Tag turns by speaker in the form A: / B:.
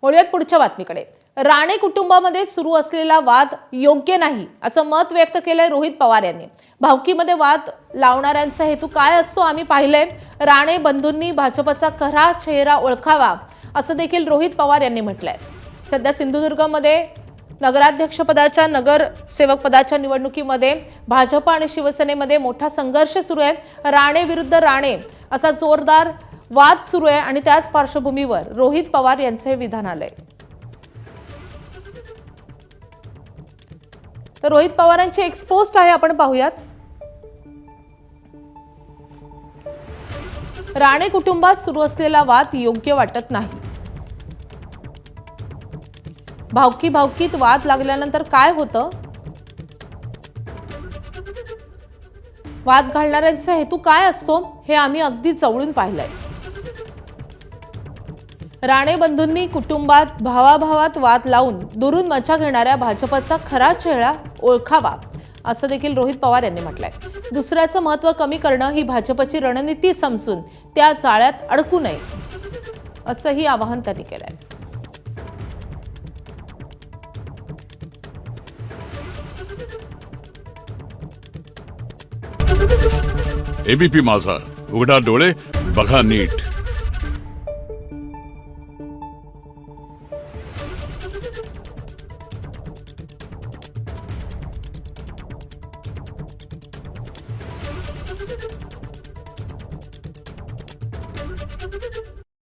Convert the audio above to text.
A: वळूयात पुढच्या बातमीकडे। राणे कुटुंबामध्ये सुरू असलेला वाद योग्य नाही असं मत व्यक्त केलंय रोहित पवार यांनी। भावकीमध्ये वाद लावणाऱ्यांचा हेतू काय असतो आम्ही पाहिलंय। राणे बंधूंनी भाजपचा खरा चेहरा ओळखावा असं देखील रोहित पवार यांनी म्हटलंय। सध्या सिंधुदुर्गमध्ये नगराध्यक्षपदाच्या नगरसेवक पदाच्या निवडणुकीमध्ये भाजप आणि शिवसेनेमध्ये मोठा संघर्ष सुरू आहे। राणे विरुद्ध राणे असा जोरदार वाद सुरू आहे आणि त्याच पार्श्वभूमीवर रोहित पवार यांचे हे विधान आलंय। तर रोहित पवारांची एक पोस्ट आहे, आपण पाहूयात। राणे कुटुंबात सुरू असलेला वाद योग्य वाटत नाही। भावकीत वाद लागल्यानंतर काय होतं, वाद घालणाऱ्यांचा हेतू काय असतो हे आम्ही अगदी जवळून पाहिलंय। राणे बंधूंनी कुटुंबात भावाभावात वाद लावून दुरून मजा घेणाऱ्या भाजपचा खरा चेहरा ओळखावा असं देखील रोहित पवार यांनी म्हटलंय। दुसऱ्याचं महत्त्व कमी करणं ही भाजपची रणनीती समजून त्या जाळ्यात अडकू नये असंही आवाहन त्यांनी केलंय।
B: एबीपी माझा, उघडा डोळे बघा नीट।